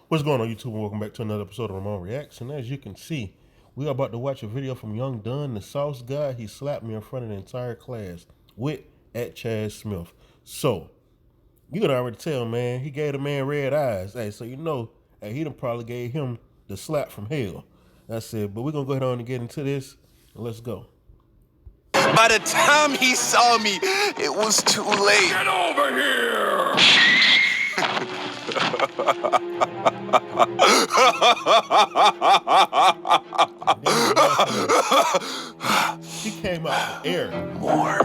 What's going on, YouTube? And welcome back to another episode of Ramon Reacts. And as you can see, we are about to watch a video from Young Dunn, the sauce guy. He slapped me in front of the entire class with @Chad Smith. So, you can already tell, man, he gave the man red eyes. Hey, so you know, hey, he done probably gave him the slap from hell. That's it. But we're going to go ahead on and get into this. And let's go. By the time he saw me, it was too late. Get over here! He came out of the air. More.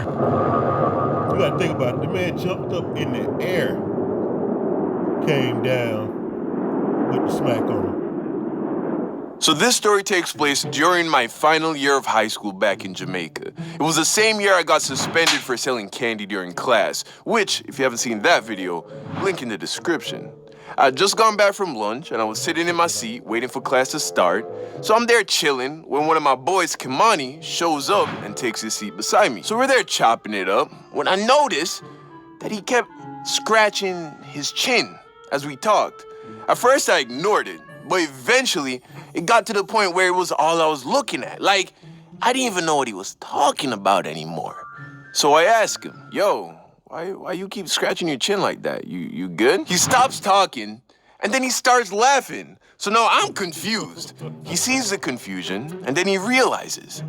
You gotta think about it. The man jumped up in the air, came down with the smack on him. So this story takes place during my final year of high school back in Jamaica. It was the same year I got suspended for selling candy during class, which, if you haven't seen that video, link in the description. I'd just gone back from lunch and I was sitting in my seat waiting for class to start. So I'm there chilling when one of my boys, Kimani, shows up and takes his seat beside me. So we're there chopping it up when I noticed that he kept scratching his chin as we talked. At first I ignored it, but eventually it got to the point where it was all I was looking at. Like, I didn't even know what he was talking about anymore. So I asked him, yo, why you keep scratching your chin like that? You good? He stops talking, and then he starts laughing. So now I'm confused. He sees the confusion, and then he realizes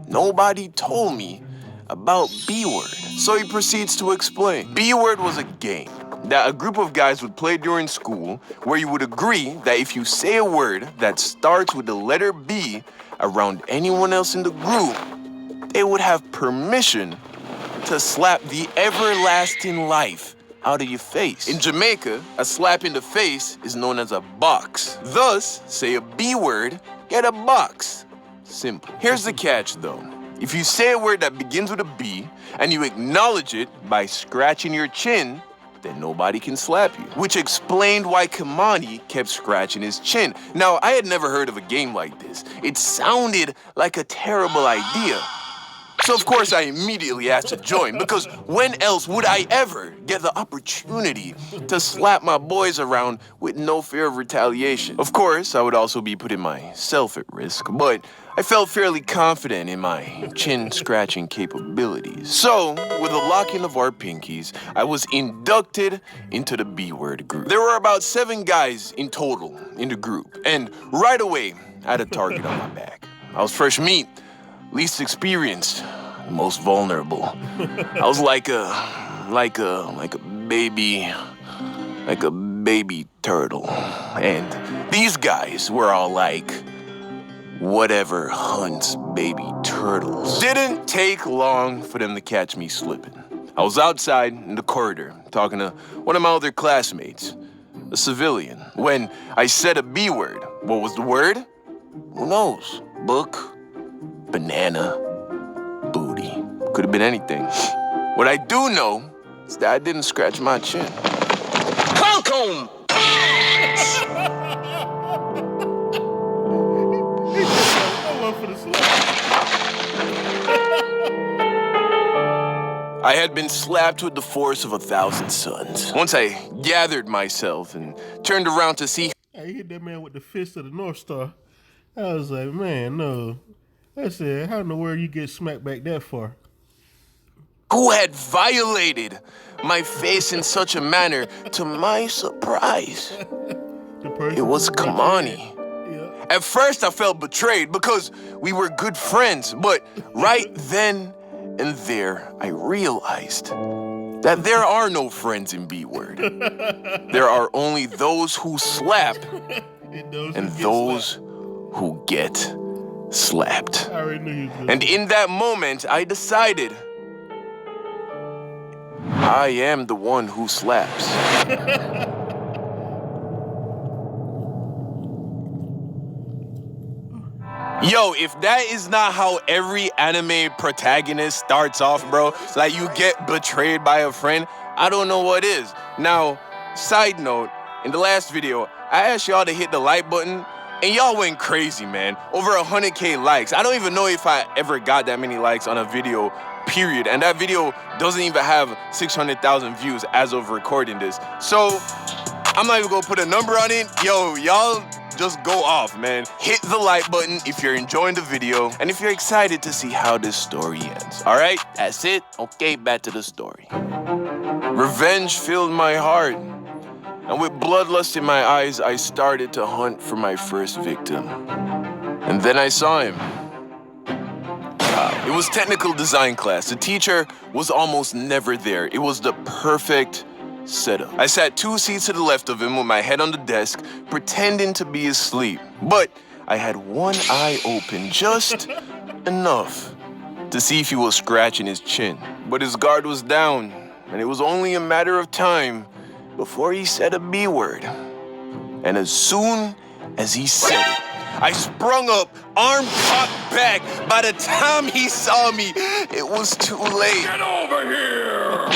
nobody told me about B-Word. So he proceeds to explain. B-Word was a game that a group of guys would play during school where you would agree that if you say a word that starts with the letter B around anyone else in the group, they would have permission to slap the everlasting life out of your face. In Jamaica, a slap in the face is known as a box. Thus, say a B word, get a box. Simple. Here's the catch though. If you say a word that begins with a B and you acknowledge it by scratching your chin, then nobody can slap you. Which explained why Kimani kept scratching his chin. Now, I had never heard of a game like this. It sounded like a terrible idea. So of course I immediately asked to join, because when else would I ever get the opportunity to slap my boys around with no fear of retaliation? Of course, I would also be putting myself at risk, but I felt fairly confident in my chin-scratching capabilities. So, with the locking of our pinkies, I was inducted into the B-Word group. There were about 7 guys in total in the group, and right away, I had a target on my back. I was fresh meat, least experienced, most vulnerable. I was like a baby turtle. And these guys were all like, whatever hunts baby turtles. Didn't take long for them to catch me slipping. I was outside in the corridor talking to one of my other classmates, a civilian, when I said a B word. What was the word? Who knows? Book? Banana, booty. Could have been anything. What I do know is that I didn't scratch my chin. Holcomb! I had been slapped with the force of 1,000 suns. Once I gathered myself and turned around to see. I hit that man with the fist of the North Star. I was like, man, no. I said, how in the world you get smacked back that far? Who had violated my face in such a manner, to my surprise. It was Kimani. Yeah. At first I felt betrayed because we were good friends, but right then and there I realized that there are no friends in B-Word. There are only those who slap and those who get slapped. I already knew you was And in that moment, I decided I am the one who slaps. Yo, if that is not how every anime protagonist starts off, bro, like you get betrayed by a friend, I don't know what is. Now, side note, in the last video, I asked y'all to hit the like button, and y'all went crazy, man. Over 100K likes. I don't even know if I ever got that many likes on a video, period. And that video doesn't even have 600,000 views as of recording this. So, I'm not even gonna put a number on it. Yo, y'all just go off, man. Hit the like button if you're enjoying the video and if you're excited to see how this story ends. All right, that's it. Okay, back to the story. Revenge filled my heart, and with bloodlust in my eyes, I started to hunt for my first victim. And then I saw him. It was technical design class. The teacher was almost never there. It was the perfect setup. I sat 2 seats to the left of him with my head on the desk, pretending to be asleep. But I had one eye open, just enough to see if he was scratching his chin. But his guard was down, and it was only a matter of time before he said a B word. And as soon as he said it, I sprung up, arm cocked back. By the time he saw me, it was too late. Get over here!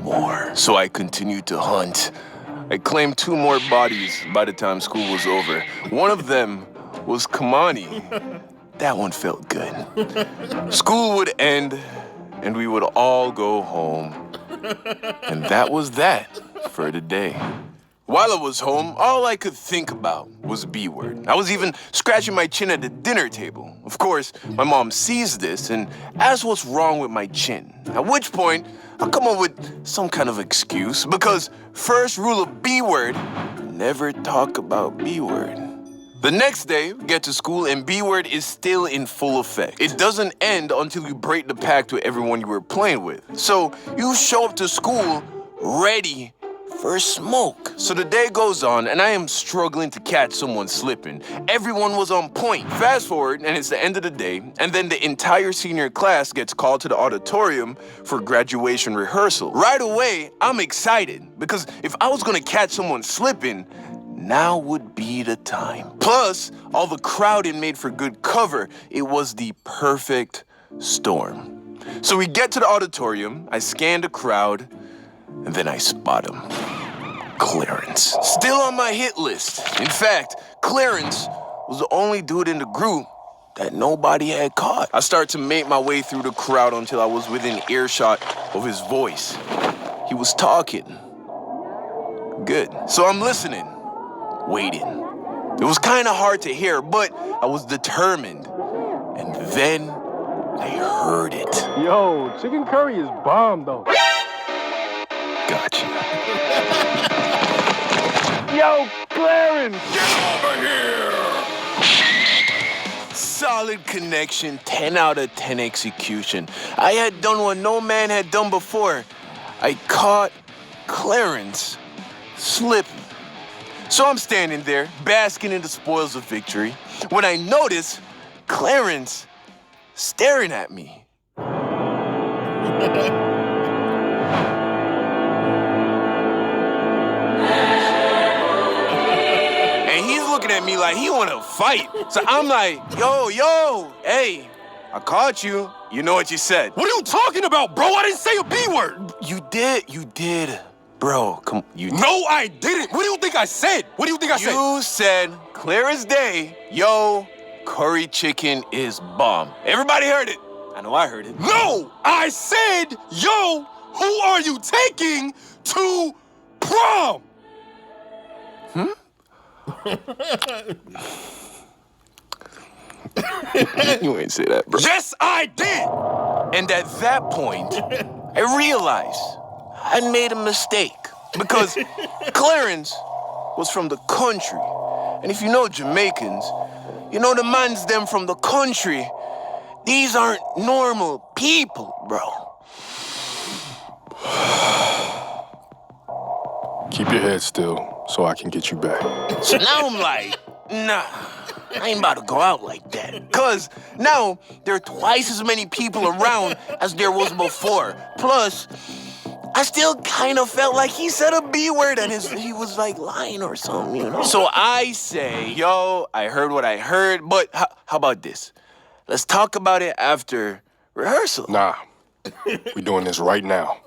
More. So I continued to hunt. I claimed 2 more bodies by the time school was over. One of them was Kamani. That one felt good. School would end, and we would all go home. And that was that for the day. While I was home, all I could think about was B word. I was even scratching my chin at the dinner table. Of course, my mom sees this and asks what's wrong with my chin. At which point, I'll come up with some kind of excuse because first rule of B word, never talk about B word. The next day, we get to school and B word is still in full effect. It doesn't end until you break the pact with everyone you were playing with. So you show up to school ready for smoke. So the day goes on and I am struggling to catch someone slipping. Everyone was on point. Fast forward and it's the end of the day, and then the entire senior class gets called to the auditorium for graduation rehearsal. Right away, I'm excited because if I was gonna catch someone slipping, now would be the time. Plus, all the crowding made for good cover. It was the perfect storm. So we get to the auditorium, I scan the crowd, and then I spot him. Clarence. Still on my hit list. In fact, Clarence was the only dude in the group that nobody had caught. I started to make my way through the crowd until I was within earshot of his voice. He was talking. Good. So I'm listening. Waiting. It was kind of hard to hear, but I was determined. And then I heard it. Yo, chicken curry is bomb, though. Gotcha. Yo, Clarence! Get over here! Solid connection, 10 out of 10 execution. I had done what no man had done before. I caught Clarence slipping. So I'm standing there, basking in the spoils of victory, when I notice Clarence staring at me. And he's looking at me like he wanna fight. So I'm like, yo, hey, I caught you. You know what you said. What are you talking about, bro? I didn't say a B word! You did. Bro, come, you did. No, I didn't! What do you think I said? What do you think I said? You said, clear as day, yo, curry chicken is bomb. Everybody heard it. I know I heard it. No! I said, yo, who are you taking to prom? You ain't say that, bro. Yes, I did! And at that point, I realized I made a mistake because Clarence was from the country. And if you know Jamaicans, you know the mans them from the country. These aren't normal people, bro. Keep your head still so I can get you back. So now I'm like, nah, I ain't about to go out like that. Cause now there are twice as many people around as there was before. Plus, I still kind of felt like he said a B word and he was like lying or something, you know? So I say, yo, I heard what I heard, but how about this? Let's talk about it after rehearsal. Nah, we doing this right now.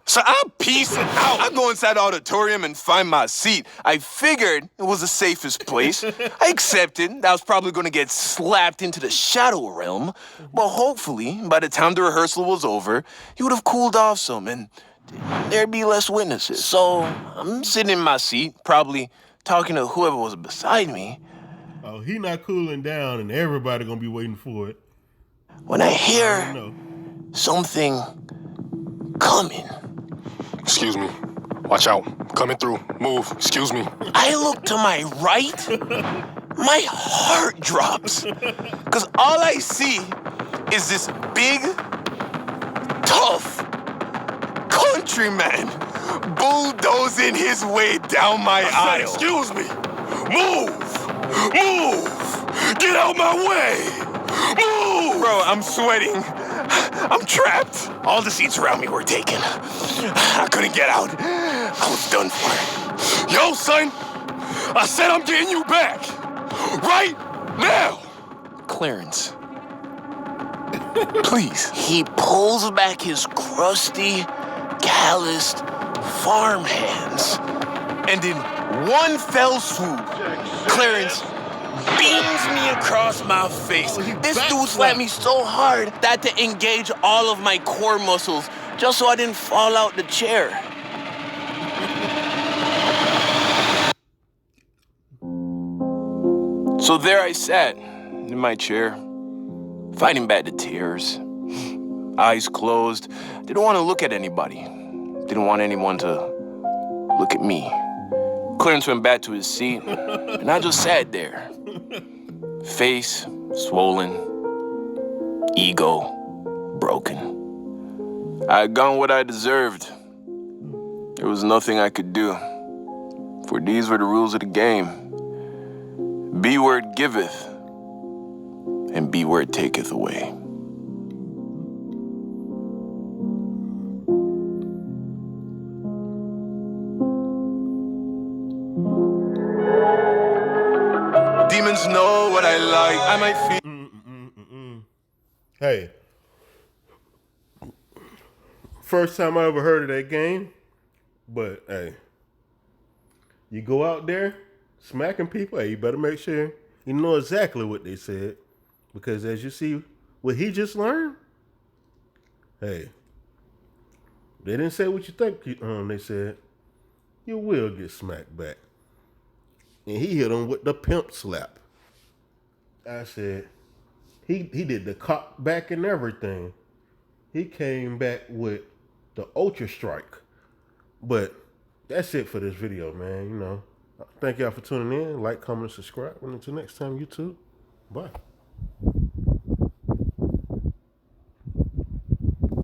So I'm peacing out. I go inside the auditorium and find my seat. I figured it was the safest place. I accepted that I was probably going to get slapped into the shadow realm. But hopefully, by the time the rehearsal was over, he would have cooled off some and there'd be less witnesses. So I'm sitting in my seat, probably talking to whoever was beside me, Oh, he not cooling down, and everybody gonna be waiting for it. when I I hear know. something coming. Excuse me. Watch out. Coming through. Move. Excuse me. I look to my right, my heart drops. Because all I see is this big, tough countryman bulldozing his way down my aisle. Excuse me. Move. Move. Get out my way. Move. Bro, I'm sweating. I'm trapped. All the seats around me were taken. I couldn't get out. I was done for. Yo, son. I said I'm getting you back. Right now. Clarence. Please. He pulls back his crusty, calloused farm hands. And in one fell swoop, Clarence beams me across my face. This dude slapped me so hard that I had to engage all of my core muscles just so I didn't fall out the chair. So there I sat in my chair, fighting back the tears. Eyes closed. Didn't want to look at anybody. Didn't want anyone to look at me. Clarence went back to his seat, and I just sat there. Face swollen, ego broken. I had gotten what I deserved. There was nothing I could do, for these were the rules of the game. B word giveth, and B word taketh away. Demons know what I like. I might feel. Hey, first time I ever heard of that game, but hey, you go out there smacking people, hey, you better make sure you know exactly what they said, because as you see what he just learned, hey, they didn't say what you think they said. You will get smacked back. And he hit him with the pimp slap. I said, he did the cock back and everything. He came back with the ultra strike. But that's it for this video, man. You know, thank y'all for tuning in. Like, comment, and subscribe. And until next time, YouTube. Bye.